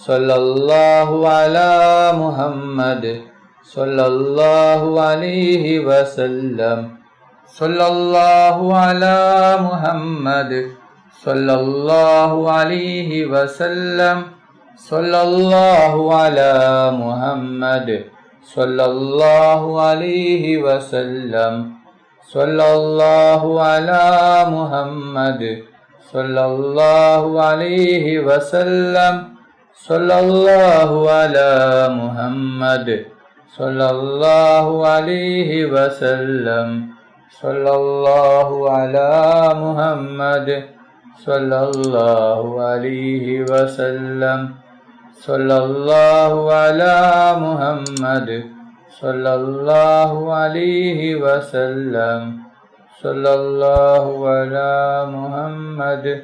സല്ലല്ലാഹു അലാ മുഹമ്മദ് സല്ലല്ലാഹു അലൈഹി വസല്ലം സല്ലല്ലാഹു അലാ മുഹമ്മദ് സല്ലല്ലാഹു അലൈഹി വസല്ലം സല്ലല്ലാഹു അലാ മുഹമ്മദ് സല്ലല്ലാഹു അലൈഹി വസല്ലം സല്ലല്ലാഹു അലാ മുഹമ്മദ് സല്ലല്ലാഹു അലൈഹി വസല്ലം സല്ലല്ലാഹു അലാ മുഹമ്മദ് സല്ലല്ലാഹു അലൈഹി വസല്ലം സല്ലല്ലാഹു അലാ മുഹമ്മദ് സല്ലല്ലാഹു അലൈഹി വസല്ലം സല്ലല്ലാഹു അലാ മുഹമ്മദ് സല്ലല്ലാഹു അലൈഹി വസല്ലം സല്ലല്ലാഹു അലാ മുഹമ്മദ്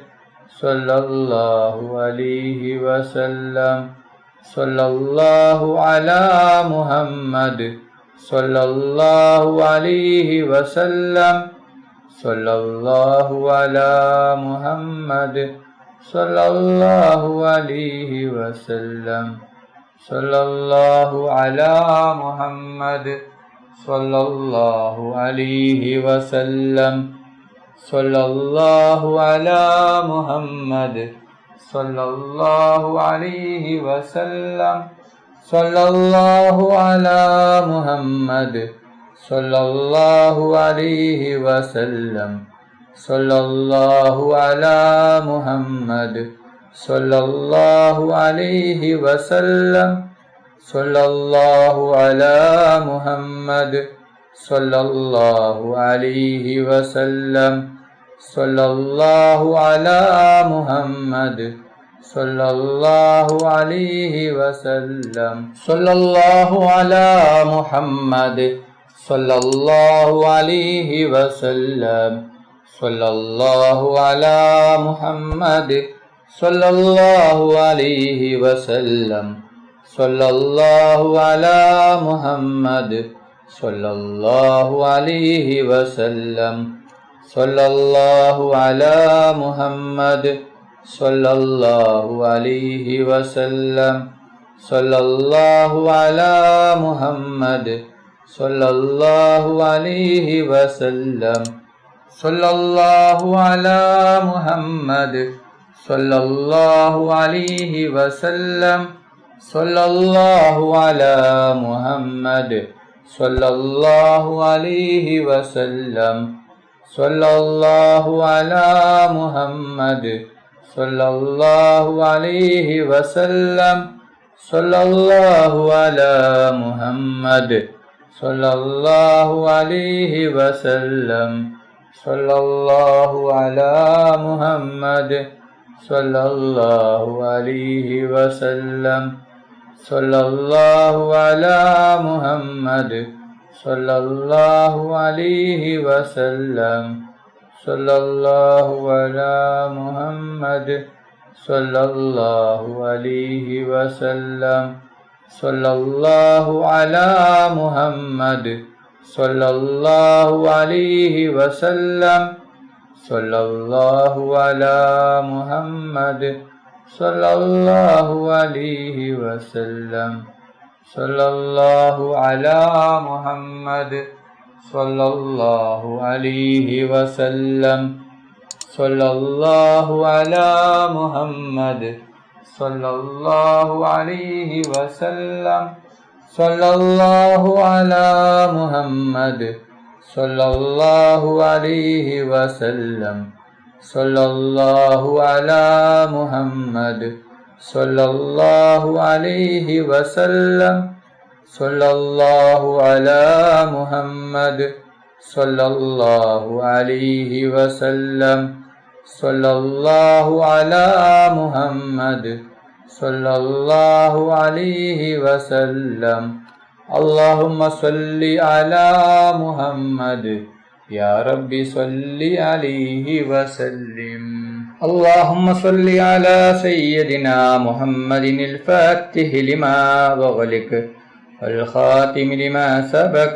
സല്ലല്ലാഹു അലൈഹി വസല്ലം സല്ലല്ലാഹു അലാ മുഹമ്മദ് സല്ലല്ലാഹു അലൈഹി വസല്ലം സല്ലല്ലാഹു അലാ മുഹമ്മദ് സല്ലല്ലാഹു അലൈഹി വസല്ലം സല്ലല്ലാഹു അലാ മുഹമ്മദ് സല്ലല്ലാഹു അലൈഹി വസല്ലം സല്ലല്ലാഹു അലാ മുഹമ്മദ് സല്ലല്ലാഹു അലൈഹി വസല്ലം സല്ലല്ലാഹു അലാ മുഹമ്മദ് സല്ലല്ലാഹു അലൈഹി വസല്ലം സല്ലല്ലാഹു അലാ മുഹമ്മദ് സല്ലല്ലാഹു അലൈഹി വസല്ലം സല്ലല്ലാഹു അലാ മുഹമ്മദ് സല്ലല്ലാഹു അലൈഹി വസല്ലം സല്ലല്ലാഹു അലാ മുഹമ്മദ് സല്ലല്ലാഹു അലൈഹി വസല്ലം സല്ലല്ലാഹു അലാ മുഹമ്മദ് സല്ലല്ലാഹു അലൈഹി വസല്ലം സല്ലല്ലാഹു അലാ മുഹമ്മദ് സല്ലല്ലാഹു അലൈഹി വസല്ലം സല്ലല്ലാഹു അലാ മുഹമ്മദ് സല്ലല്ലാഹു അലൈഹി വസല്ലം സല്ലല്ലാഹു അലാ മുഹമ്മദ് സല്ലല്ലാഹു അലൈഹി വസല്ലം സല്ലല്ലാഹു അലാ മുഹമ്മദ് സല്ലല്ലാഹു അലൈഹി വസല്ലം സല്ലല്ലാഹു അലാ മുഹമ്മദ് സല്ലല്ലാഹു അലൈഹി വസല്ലം സല്ലല്ലാഹു അലാ മുഹമ്മദ് സല്ലല്ലാഹു അലൈഹി വസല്ലം സല്ലല്ലാഹു അലാ മുഹമ്മദ് സല്ലല്ലാഹു അലൈഹി വസല്ലം സല്ലല്ലാഹു അലാ മുഹമ്മദ് സല്ലല്ലാഹു അലൈഹി വസല്ലം സല്ലല്ലാഹു അലാ മുഹമ്മദ് സല്ലല്ലാഹു അലൈഹി വസല്ലം സല്ലല്ലാഹു അലാ മുഹമ്മദ് സല്ലല്ലാഹു അലൈഹി വസല്ലം സല്ലല്ലാഹു അലാ മുഹമ്മദ് സല്ലല്ലാഹു അലൈഹി വസല്ലം സല്ലല്ലാഹു അലാ മുഹമ്മദ് സല്ലല്ലാഹു അലൈഹി വസല്ലം സല്ലല്ലാഹു അലാ മുഹമ്മദ് സല്ലല്ലാഹു അലൈഹി വസല്ലം സല്ലല്ലാഹു അലാ മുഹമ്മദ് സല്ലല്ലാഹു അലൈഹി വസല്ലം സല്ലല്ലാഹു അലാ മുഹമ്മദ് സല്ലല്ലാഹു അലൈഹി വസല്ലം സല്ലല്ലാഹു അലാ മുഹമ്മദ് സല്ലല്ലാഹു അലൈഹി വസല്ലം സല്ലല്ലാഹു അലാ മുഹമ്മദ് സല്ലല്ലാഹു അലൈഹി വസല്ലം സല്ലല്ലാഹു അലാ മുഹമ്മദ് സല്ലല്ലാഹു അലൈഹി വസല്ലം സല്ലല്ലാഹു അലാ മുഹമ്മദ് സല്ലല്ലാഹു അലൈഹി വസല്ലം اللهم صل على محمد يا رب صل عليه وسلم اللهم صل على سيدنا محمد الفاتح لما أغلق والخاتم لما سبق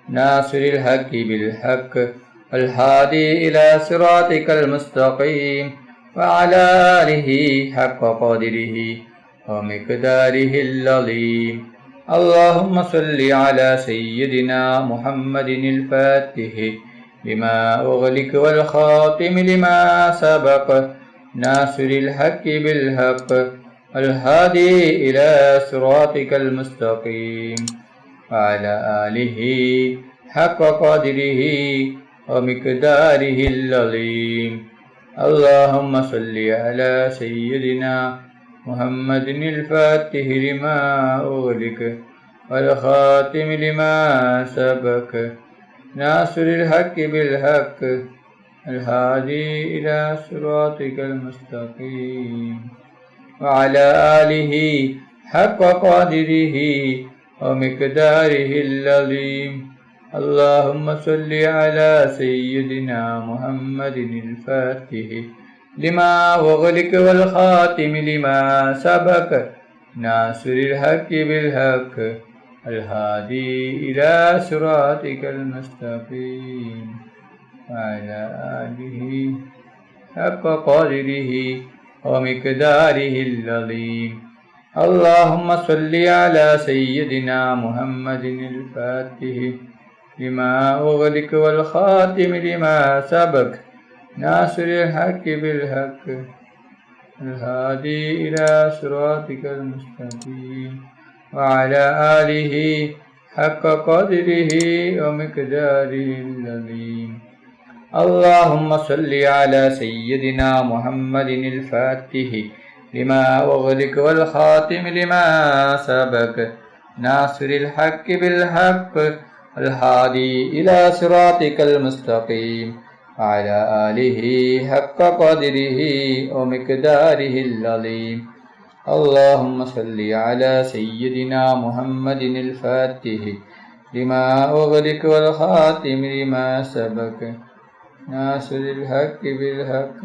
ناصر الحق بالحق الهادي إلى صراطك المستقيم وعلى آله حق قدره ومقداره العظيم. اللهم صل على سيدنا محمد الفاتح لما أغلق والخاتم لما سبق ناصر الحق بالحق الهادي إلى صراطك المستقيم وعلى آله حق قدره ومقداره العظيم. اللهم صل على سيدنا محمد الفاتح لما أغلق والخاتم لما سبق ناصر الحق بالحق الهادي إلى صراطك المستقيم وعلى آله حق قدره ومقداره العظيم. اللهم صل على سيدنا محمد الفاتح لما أغلق والخاتم لما سبق ناصر الحق بالحق الهادي إلى صراطك المستقيم وعلى آله حق قدره ومقداره العظيم. اللهم صل على سيدنا محمد الفاتح لما أغلق والخاتم لما سبق ناصر الحق بالحق الهادي إلى صراطك المستقيم وعلى آله حق قدره ومقداره العظيم. اللهم صل على سيدنا محمد الفاتح لما أغلق والخاتم لما سبق ناصر الحق بالحق الهادي إلى صراطك المستقيم وعلى آله حق قدره ومقداره العظيم. اللهم صل على سيدنا محمد الفاتح لما أغلق والخاتم لما سبق ناصر الحق بالحق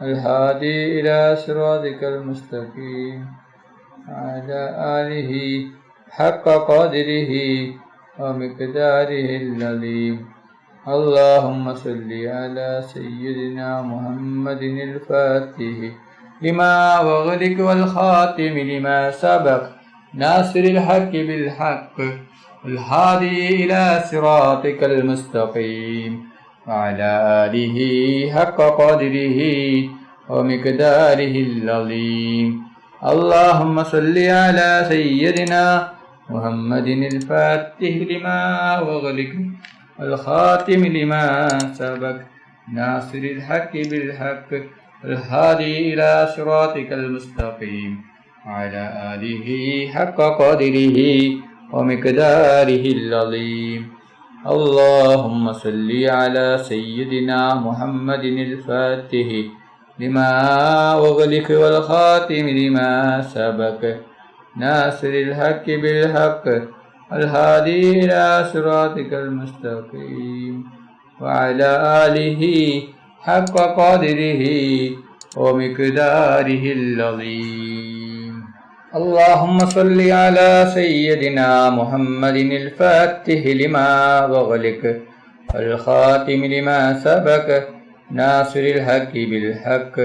الهادي إلى صراطك المستقيم وعلى آله حق قدره ومقداره العظيم. اللهم صل على سيدنا محمد الفاتح لما أغلق والخاتم لما سبق ناصر الحق بالحق الهادي إلى صراطك المستقيم وعلى آله حق قدره ومقداره العظيم. اللهم صل على سيدنا محمد الفاتح لما أغلق والخاتم لما سبق ناصر الحق بالحق الهادي إلى صراطك المستقيم وعلى آله حق قدره ومقداره العظيم. اللهم صل على سيدنا محمد الفاتح لما أغلق والخاتم لما سبق ناصر الحق بالحق الهادي إلى صراطك المستقيم وعلى آله حق قدره ومقداره العظيم. اللهم صل على سيدنا محمد الفاتح لما أغلق والخاتم لما سبق ناصر الحق بالحق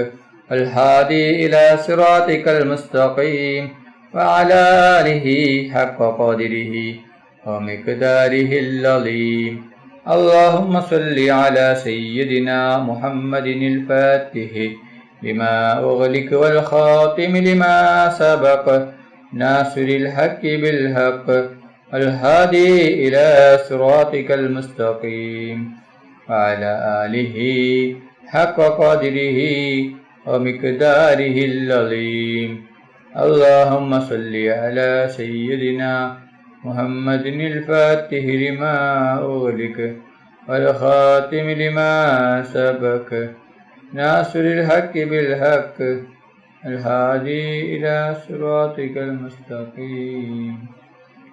الهادي إلى صراطك المستقيم وعلى آله حق قدره ومقداره العظيم. اللهم صل على سيدنا محمد الفاتح لما أغلق والخاتم لما سبق ناصر الحق بالحق الهادي إلى صراطك المستقيم وعلى آله حق قدره ومقداره العظيم. اللهم صل على سيدنا محمد الفاتح لما أغلق والخاتم لما سبق ناصر الحق بالحق الهادي إلى صراطك المستقيم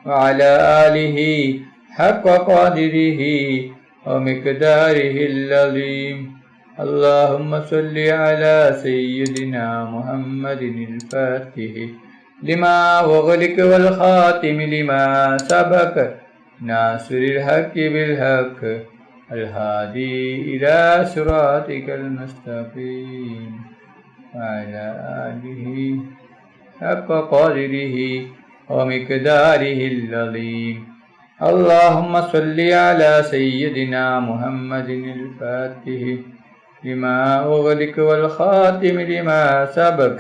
وعلى آله حق قدره ومقداره العظيم. اللهم صل على سيدنا محمد الفاتح لما أغلق والخاتم لما سبق ناصر الحق بالحق الهادي إلى صراطك المستقيم وعلى آله حق قدره ومقداره العظيم اللهم صل على سيدنا محمد الفاتح لما أغلق والخاتم لما سبق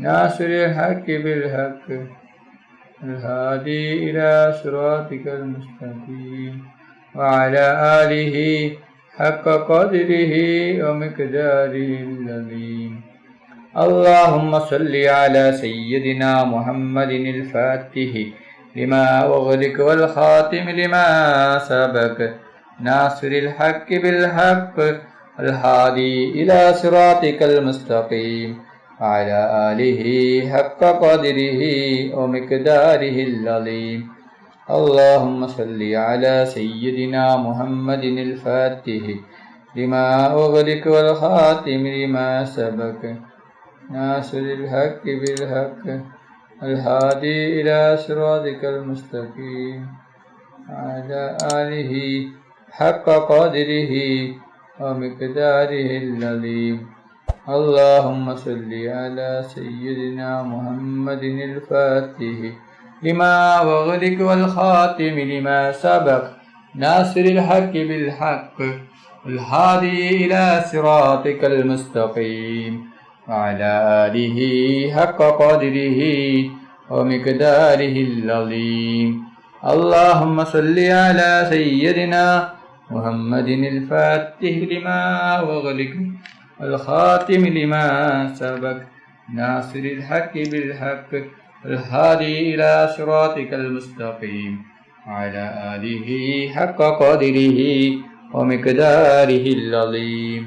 ناصر الحق بالحق الهادي إلى صراطك المستقيم وعلى آله حق قدره ومقداره العظيم اللهم صل على سيدنا محمد الفاتح لما أغلق والخاتم لما سبق ناصر الحق بالحق الهادي إلى صراطك المستقيم وعلى آله حق قدره ومقداره العظيم اللهم صل على سيدنا محمد الفاتح لما أغلق والخاتم لما سبق ناصر الحق بالحق الهادي إلى صراطك المستقيم وعلى آله حق قدره ومقداره العظيم اللهم صل على سيدنا محمد الفاتح لما أغلق والخاتم لما سبق ناصر الحق بالحق الهادي إلى صراطك المستقيم وعلى آله حق قدره ومقداره العظيم اللهم صل على سيدنا محمد الفاتح لما أغلق والخاتم لما سبق ناصر الحق بالحق الهادي إلى صراطك المستقيم وعلى آله حق قدره ومقداره العظيم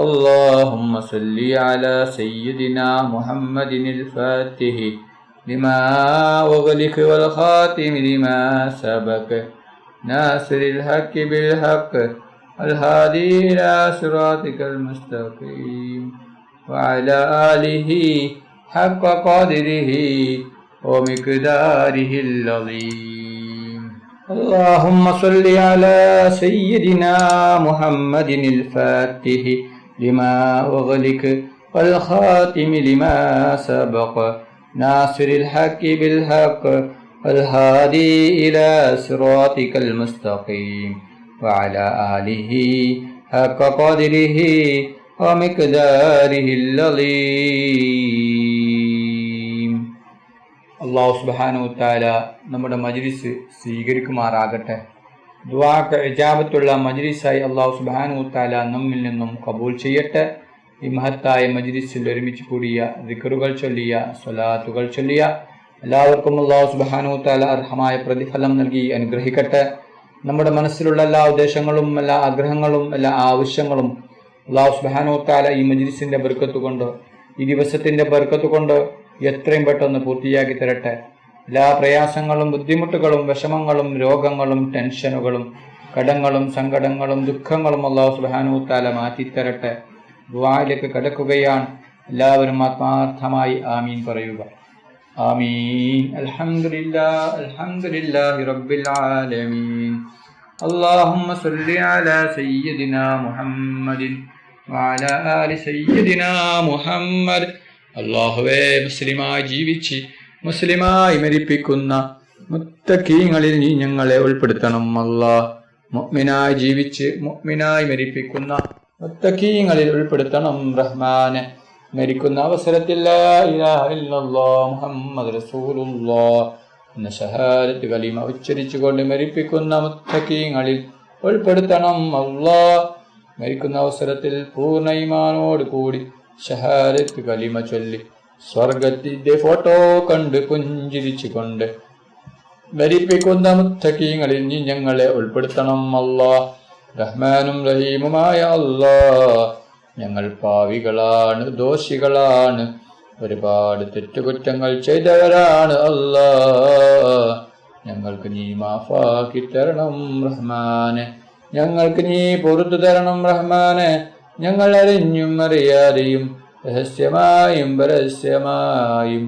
اللهم صل على سيدنا محمد الفاتح لما أغلق والخاتم لما سبق ناصر الحق بالحق الهادي إلى صراطك المستقيم وعلى آله حق قدره ومقداره العظيم اللهم صل على سيدنا محمد الفاتح لما أغلق والخاتم لما سبق ناصر الحق بالحق الهادي إلى صراطك المستقيم وعلى آله حق قدره ومقداره العظيم അല്ലാഹു സുബ്ഹാനഹു വതആല നമ്മുടെ മജ്ലിസ് സ്വീകരിക്കുമാറാകട്ടെ. ദുആക്ക് ഇജാബത്തുള്ള മജ്ലിസായി അല്ലാഹു സുബ്ഹാനഹു വതആല നമ്മിൽ നിന്നും കബൂൽ ചെയ്യട്ടെ. ഈ മഹത്തായ മജ്ലിസിൽ ഒരുമിച്ച് കൂടിയ ദിക്റുകൾ ചൊല്ലിയ സ്വലാത്തുകൾ ചൊല്ലിയ എല്ലാവർക്കും അല്ലാഹു സുബ്ഹാനഹു വതആല അർഹമായ പ്രതിഫലം നൽകി അനുഗ്രഹിക്കട്ടെ. നമ്മുടെ മനസ്സിലുള്ള എല്ലാ ഉദ്ദേശങ്ങളും എല്ലാ ആഗ്രഹങ്ങളും എല്ലാ ആവശ്യങ്ങളും അല്ലാഹു സുബ്ഹാനഹു വതആല ഈ മജ്ലിസിന്റെ ബർക്കത്ത് കൊണ്ട് ഈ ദിവസത്തിന്റെ ബർക്കത്ത് കൊണ്ട് എത്രയും പെട്ടെന്ന് പൂർത്തിയാക്കി തരട്ടെ. എല്ലാ പ്രയാസങ്ങളും ബുദ്ധിമുട്ടുകളും വിഷമങ്ങളും രോഗങ്ങളും ടെൻഷനുകളും കടങ്ങളും സങ്കടങ്ങളും ദുഃഖങ്ങളും അല്ലാഹു സുബ്ഹാനഹു വതആല മാറ്റിത്തരട്ടെ. ദുആയിലേക്ക് കടക്കുകയാണ്. എല്ലാവരും ആത്മാർത്ഥമായി ആമീൻ പറയുക. ആമീൻ. അൽഹംദുലില്ലാഹി റബ്ബിൽ ആലമീൻ. اللهم صل على سيدنا محمد وعلى آل سيدنا محمد. അല്ലാഹുവേ, മുസ്ലിമായി ജീവിച്ച് മുസ്ലിമായി മരിപ്പിക്കുന്ന മുത്തഖീങ്ങളിൽ നീ ഞങ്ങളെ ഉൾപ്പെടുത്തണം. അല്ലാഹ്, മുഅ്മിനായി ജീവിച്ച് മുഅ്മിനായി മരിപ്പിക്കുന്ന മുത്തഖീങ്ങളിൽ ഉൾപ്പെടുത്തണം റഹ്മാനെ. മരിക്കുന്ന അവസരത്തിൽ ലാ ഇലാഹ ഇല്ലല്ലാഹ് മുഹമ്മദ് റസൂലുള്ളാഹ് എന്ന ഷഹാദത്ത് കലിമ ഉച്ചരിച്ചുകൊണ്ട് മരിപ്പിക്കുന്ന മുത്തഖീങ്ങളിൽ ഉൾപ്പെടുത്തണം അല്ലാഹ്. മരിക്കുന്ന അവസരത്തിൽ പൂർണ്ണ ഈമാനോട് കൂടി ഷഹാദത്ത് കലിമ ചൊല്ലി സ്വർഗത്തിന്റെ ഫോട്ടോ കണ്ട് പുഞ്ചിരിച്ചുകൊണ്ട് മരിപ്പിക്കുന്ന മുത്തഖീങ്ങളിൽ നീ ഞങ്ങളെ ഉൾപ്പെടുത്തണം അല്ലാഹ്. റഹ്മാനും റഹീമുമായ അല്ലാഹ്, ഞങ്ങൾ പാവികളാണ്, ദോഷികളാണ്, ഒരുപാട് തെറ്റുകുറ്റങ്ങൾ ചെയ്തവരാണ് അല്ലാഹ്. ഞങ്ങൾക്ക് നീ മാഫാക്കി തരണം റഹ്മാനെ. ഞങ്ങൾക്ക് നീ പുറത്തു തരണം റഹ്മാനെ. ഞങ്ങൾ അറിഞ്ഞും അറിയാതെയും രഹസ്യമായും പരസ്യമായും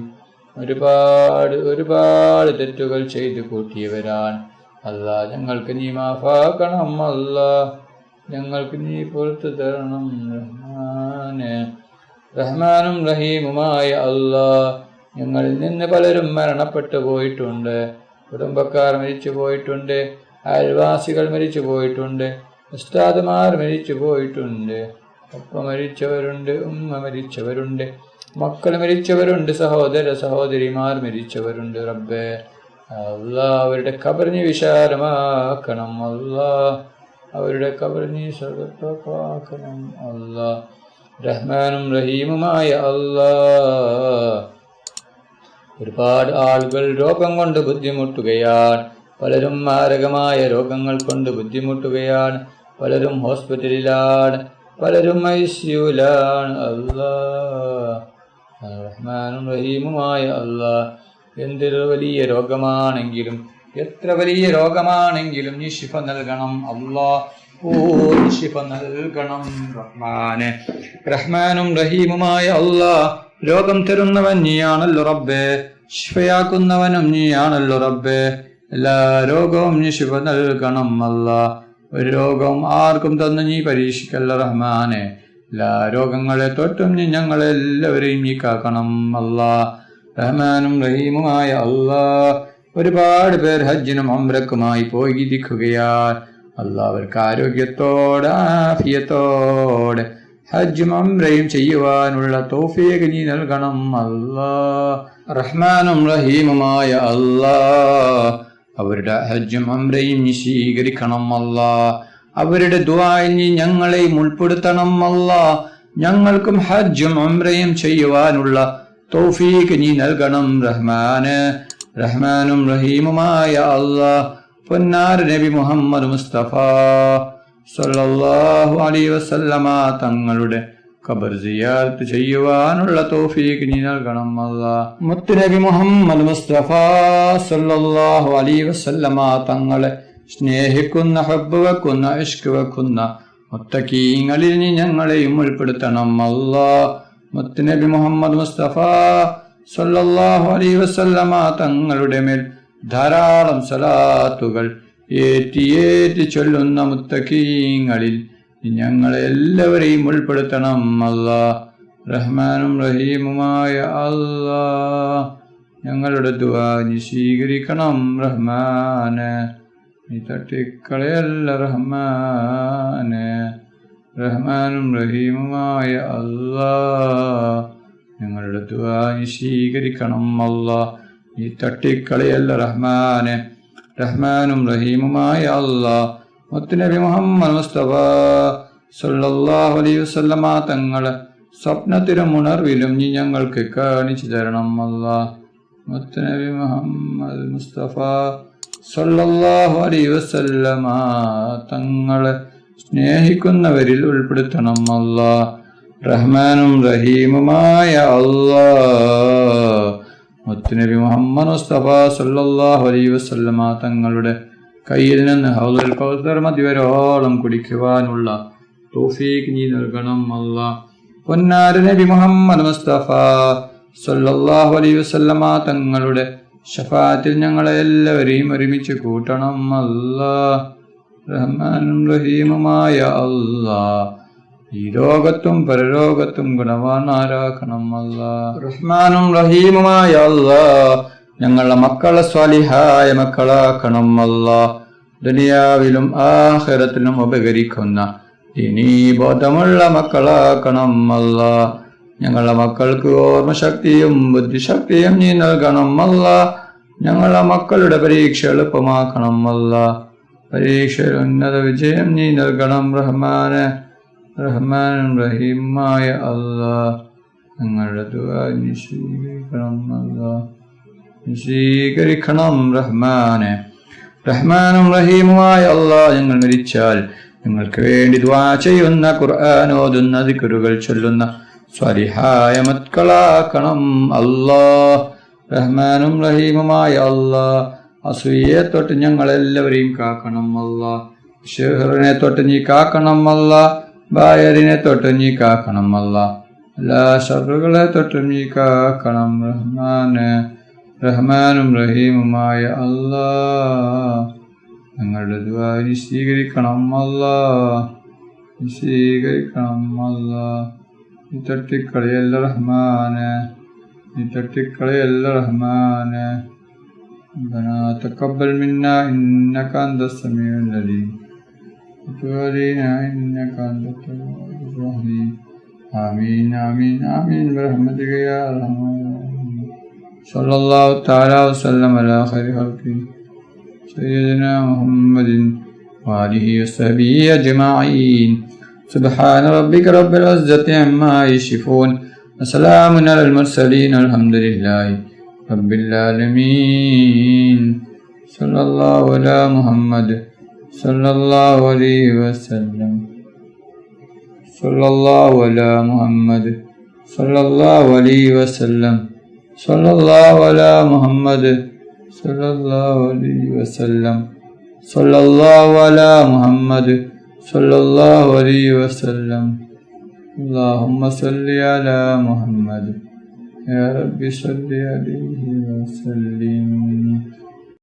ഒരുപാട് തെറ്റുകൾ ചെയ്തു കൂട്ടിയവരാണ് അല്ലാ. ഞങ്ങൾക്ക് നീ മാഫാക്കണം അല്ലാ. ഞങ്ങൾക്ക് നീ പുറത്തു തരണം റഹ്മാനെ. റഹ്മാനും റഹീമുമായ അല്ലാ, ഞങ്ങളിൽ നിന്ന് പലരും മരണപ്പെട്ടു പോയിട്ടുണ്ട്. കുടുംബക്കാർ മരിച്ചു പോയിട്ടുണ്ട്. അയൽവാസികൾ മരിച്ചു പോയിട്ടുണ്ട്. ഉസ്താദുമാർ മരിച്ചു പോയിട്ടുണ്ട്. ഉപ്പ മരിച്ചവരുണ്ട്, ഉമ്മ മരിച്ചവരുണ്ട്, മക്കൾ മരിച്ചവരുണ്ട്, സഹോദര സഹോദരിമാർ മരിച്ചവരുണ്ട്. റബ്ബേ അല്ലാ, അവരുടെ ഖബറിനെ വിശാലമാക്കണം അല്ലാ, അവരുടെ ഖബറിനെ സ്വർഗ്ഗത്തോപ്പാക്കണം അല്ലാ. റഹ്മാനും റഹീമുമായ അല്ലാ, ഒരുപാട് ആളുകൾ രോഗം കൊണ്ട് ബുദ്ധിമുട്ടുകയാണ്. പലരും മാരകമായ രോഗങ്ങൾ കൊണ്ട് ബുദ്ധിമുട്ടുകയാണ്. പലരും ഹോസ്പിറ്റലിലാണ്, പലരും ഐസിയുലാണ്. അല്ലാ, റഹ്മാനും റഹീമുമായ അല്ലാ, എന്തൊരു വലിയ രോഗമാണെങ്കിലും എത്ര വലിയ രോഗമാണെങ്കിലും നീ ശിഫ നൽകണം അല്ലാ. ഓ നീ ശിഫ നൽകണം റഹ്മാനെ. റഹ്മാനും റഹീമുമായ അല്ലാ, രോഗം തരുന്നവൻ നീയാണല്ലോ റബ്ബേ, ശിഫയാക്കുന്നവനും നീയാണല്ലോ റബ്ബേ. എല്ലാ രോഗവും നീ ശിഫ നൽകണം അല്ലാ. ഒരു രോഗവും ആർക്കും തന്ന് നീ പരീക്ഷിക്കല്ല റഹ്മാനെ. എല്ലാ രോഗങ്ങളെ തൊട്ടും നീ ഞങ്ങളെല്ലാവരെയും നീ കാക്കണം അല്ലാ. റഹ്മാനും റഹീമുമായ അല്ലാ, ഒരുപാട് പേർ ഹജ്ജിനും ഉംറക്കുമായി പോയിരിക്കുകയാണ് അല്ലാ. അവർക്ക് ആരോഗ്യത്തോടെ ആഫിയത്തോടെ ഹജ്ജും ഉംറയും ചെയ്യുവാനുള്ള തൗഫീഖ് നീ നൽകണം അല്ലാ. റഹ്മാനും റഹീമുമായ അല്ലാ, അവരുടെ ഹജ്ജും ഉംറയും നീ സ്വീകരിക്കണം അല്ലാ. അവരുടെ ദുആയിൽ നീ ഞങ്ങളെയും ഉൾപ്പെടുത്തണം അല്ലാ. ഞങ്ങൾക്കും ഹജ്ജും ഉംറയും ചെയ്യുവാനുള്ള തൗഫീഖ് നീ നൽകണം റഹ്മാന്. റഹ്മാനും റഹീമുമായ അല്ലാ, പൊന്നാര നബി മുഹമ്മദ് മുസ്തഫ സല്ലല്ലാഹു അലൈഹി വസല്ലമ തങ്ങളുടെ ഖബർ സിയാറത്ത് ചെയ്യുവാനുള്ള തൗഫീഖ് നീ നൽകണം അല്ലാ. മുത്ത് നബി മുഹമ്മദ് മുസ്തഫ സല്ലല്ലാഹു അലൈഹി വസല്ലമ തങ്ങളെ സ്നേഹിക്കുന്ന, ഹബ്ബ് വെക്കുന്ന, ഇഷ്ക് വെക്കുന്ന മുത്തഖീങ്ങളിൽ നീ ഞങ്ങളെയും ഉൾപ്പെടുത്തണം അല്ലാ. മുത്ത് നബി മുഹമ്മദ് മുസ്തഫ സല്ലല്ലാഹു അലൈഹി വസല്ലമ തങ്ങളുടെ മേൽ ധാരാളം സലാത്തുകൾ ഏറ്റി ചൊല്ലുന്ന മുത്തഖീങ്ങളിൽ ഞങ്ങളെല്ലാവരെയും ഉൾപ്പെടുത്തണം അല്ലാ. റഹ്മാനും റഹീമുമായ അല്ലാ, ഞങ്ങളുടെ ദുആ നീ സ്വീകരിക്കണം റഹ്മാനെ. നീ തട്ടിക്കളയല്ല റഹ്മാനെ. റഹ്മാനും റഹീമുമായ അല്ലാ, ഞങ്ങളുടെ ദുആ നീ സ്വീകരിക്കണം അല്ലാ. നീ തട്ടിക്കളയല്ല റഹ്മാനെ. റഹ്മാനും റഹീമുമായ അല്ലാ, മുത്തുനബി മുഹമ്മദ് മുസ്തഫ സല്ലല്ലാഹു അലൈഹി വസല്ലമ തങ്ങളെ സ്വപ്നത്തിലും ഉണർവിലും നീ ഞങ്ങൾക്ക് കാണിച്ചു തരണം അല്ലാ. മുത്തുനബി മുഹമ്മദ് മുസ്തഫ സല്ലല്ലാഹു അലൈഹി വസല്ലമ തങ്ങളെ സ്നേഹിക്കുന്നവരിൽ ഉൾപ്പെടുത്തണം അല്ലാ. റഹ്മാനും റഹീമുമായ അല്ലാ, മുത്തുനബി മുഹമ്മദ് മുസ്തഫ സല്ലല്ലാഹു അലൈഹി വസല്ലമ തങ്ങളുടെ കയ്യിൽ നിന്ന് ഹൗദുൽ കൗസർ മതിവരോളം കുടിക്കുവാനുള്ള തൗഫീഖ് നീ നൽകണം അല്ലാ. പൊന്നാര നബി മുഹമ്മദ് മുസ്തഫ സല്ലല്ലാഹു അലൈഹി വസല്ലമ തങ്ങളുടെ ശഫാഅത്തിൽ ഞങ്ങളെ എല്ലാവരെയും ഒരുമിച്ച് കൂട്ടണം അല്ലാ. റഹ്മാനും റഹീമുമായ അല്ലാ, ഈ ലോകത്തും പരലോകത്തും ഗുണവാനാരാക്കണം അല്ലാ. റഹ്മാനും റഹീമുമായ അല്ലാ, ഞങ്ങളുടെ മക്കളെ സ്വാലിഹായ മക്കളാക്കണം അല്ലാ. ദുനിയാവിലും ആഖിറത്തിലും ഉപകരിക്കുന്ന ദീനീ ബോധമുള്ള മക്കളാക്കണം അല്ലാ. ഞങ്ങളുടെ മക്കൾക്ക് ഓർമ്മശക്തിയും ബുദ്ധിശക്തിയും നീ നൽകണം അല്ലാ. ഞങ്ങളുടെ മക്കളുടെ പരീക്ഷ എളുപ്പമാക്കണം അല്ലാ. പരീക്ഷയിൽ ഉന്നത വിജയം നീ നൽകണം റഹ്മാനെ. റഹ്മാനും റഹീമായ അല്ലാ, ഞങ്ങളുടെ ദുആ നീ സ്വീകരിക്കണം അല്ലാ. സ്വീകരിക്കണം റഹ്മാനെ. റഹ്മാനും റഹീമുമായ അല്ലാ, ഞങ്ങൾ മരിച്ചാൽ ഞങ്ങൾക്ക് വേണ്ടി ദുആ ചെയ്യുന്ന, ഖുർആൻ ഓതുന്ന, ദിക്റുകൾ ചൊല്ലുന്ന സ്വാലിഹായ മക്കളാക്കണം അല്ലാ. റഹ്മാനും റഹീമുമായ അല്ലാ, അസൂയയെ തൊട്ട് ഞങ്ങളെല്ലാവരെയും കാക്കണം അല്ലാ. ഷിഹ്റിനെ തൊട്ട് നീ കാക്കണം അല്ലാ. ബായറിനെ തൊട്ട് നീ കാക്കണം അല്ലാ. എല്ലാ ശർറുകളെ തൊട്ട് നീ കാക്കണം റഹ്മാനെ. റഹ്മാനും റഹീമുമായ അല്ലാ, ഞങ്ങളുടെ ദുആ നീ സ്വീകരിക്കണം അല്ലാ. സ്വീകരിക്കണം അല്ലാ. നീ തട്ടിക്കളയല്ല റഹ്മാനെ. നീ തട്ടിക്കളയല്ല റഹ്മാനെ. ربنا تقبل منا إنك أنت السميع العليم وتب علينا إنك أنت التواب الرحيم. آمين آمين آمين برحمتك يا أرحم الراحمين. صلى الله تعالى وسلم على خير خلقه سيدنا محمد وآله وصحبه أجمعين. سبحان ربك رب العزة عما يصفون وسلام على المرسلين الحمد لله رب العالمين. صلى الله على محمد صلى الله عليه وسلم. صلى الله على محمد صلى الله عليه وسلم. صلى الله على محمد صلى الله عليه وسلم. صلى الله على محمد صلى الله عليه وسلم. اللهم صل على محمد يا رب صل عليه وسلم.